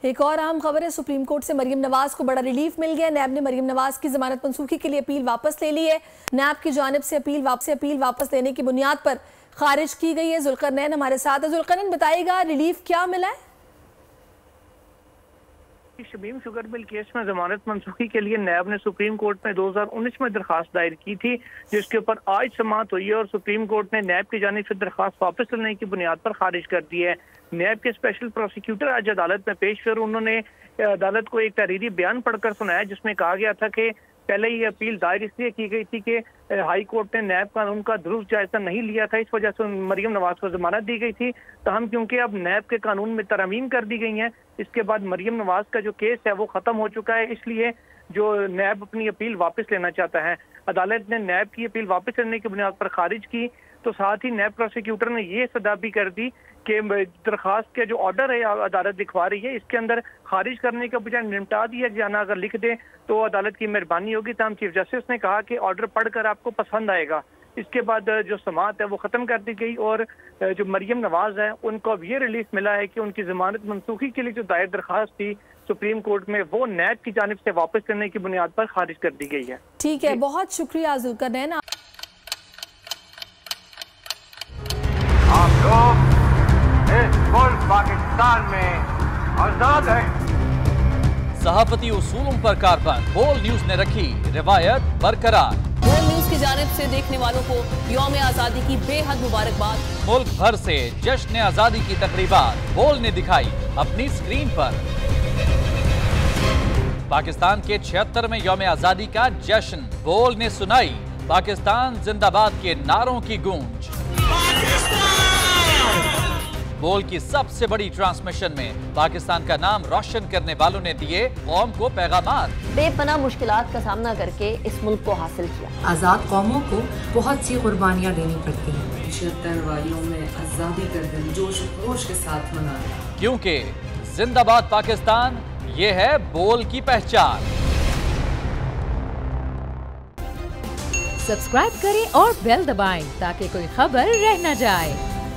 एक और अहम खबर है, सुप्रीम कोर्ट से मरियम नवाज को बड़ा रिलीफ मिल गया। नैब ने मरियम नवाज की जमानत मनसूखी के लिए अपील वापस ले ली है। नैब की जानिब से अपील वापस लेने की बुनियाद पर खारिज की गई है। जुल्करनैन हमारे साथ है। जुल्करनैन, बताइएगा रिलीफ क्या मिला है? शमीम शुगर मिल केस में जमानत मनसूखी के लिए नैब ने सुप्रीम कोर्ट में 2019 में दरखास्त दायर की थी, जिसके ऊपर आज समाअत हुई है और सुप्रीम कोर्ट ने नैब की जानिब से दरखास्त वापस लेने की बुनियाद पर खारिज कर दी है। नैब के स्पेशल प्रोसिक्यूटर आज अदालत में पेश हुए। उन्होंने अदालत को एक तहरीरी बयान पढ़कर सुनाया, जिसमें कहा गया था कि पहले ये अपील दायर इसलिए की गई थी कि हाई कोर्ट ने नैब कानून का दुरुस्त जायजा नहीं लिया था, इस वजह से मरियम नवाज को जमानत दी गई थी। तहम क्योंकि अब नैब के कानून में तरमीम कर दी गई हैं, इसके बाद मरियम नवाज का जो केस है वो खत्म हो चुका है, इसलिए जो नैब अपनी अपील वापस लेना चाहता है। अदालत ने नैब की अपील वापस लेने की बुनियाद पर खारिज की, तो साथ ही नैब प्रोसिक्यूटर ने ये सदा भी कर दी कि दरखास्त के जो ऑर्डर है अदालत लिखवा रही है, इसके अंदर खारिज करने के बजाय निपटा दिया जाना अगर लिख दे तो अदालत की मेहरबानी होगी। तमाम चीफ जस्टिस ने कहा कि ऑर्डर पढ़कर आपको पसंद आएगा। इसके बाद जो समाअत है वो खत्म कर दी गई और जो मरियम नवाज है उनको अब ये रिलीफ मिला है कि उनकी जमानत मनसूखी के लिए जो दायर दरखास्त थी सुप्रीम कोर्ट में वो नैब की जानिब से वापस करने की बुनियाद पर खारिज कर दी गई है। ठीक है, बहुत शुक्रिया जुल्करनैन। आप लोग इस मुल्क पाकिस्तान में आजाद है। सहाफती उसूलों पर कारबंद बोल न्यूज ने रखी रिवायत बरकरार। बोल न्यूज की जानिब से देखने वालों को यौम आजादी की बेहद मुबारकबाद। मुल्क भर से जश्न आजादी की तकरीबात बोल ने दिखाई अपनी स्क्रीन पर। पाकिस्तान के 76वें यौम आजादी का जश्न बोल ने सुनाई पाकिस्तान जिंदाबाद के नारों की गूंज। बोल की सबसे बड़ी ट्रांसमिशन में पाकिस्तान का नाम रोशन करने वालों ने दिए कौम को पैगामात। बेपनाह मुश्किलात का सामना करके इस मुल्क को हासिल किया। आजाद कौमों को बहुत सी कुर्बानियां देनी पड़ती हैं। 76 वालियों में आजादी का दिन जोश खरोश के साथ मनाया, क्योंकि जिंदाबाद पाकिस्तान ये है बोल की पहचान। सब्सक्राइब करें और बेल दबाएं ताकि कोई खबर रह न जाए।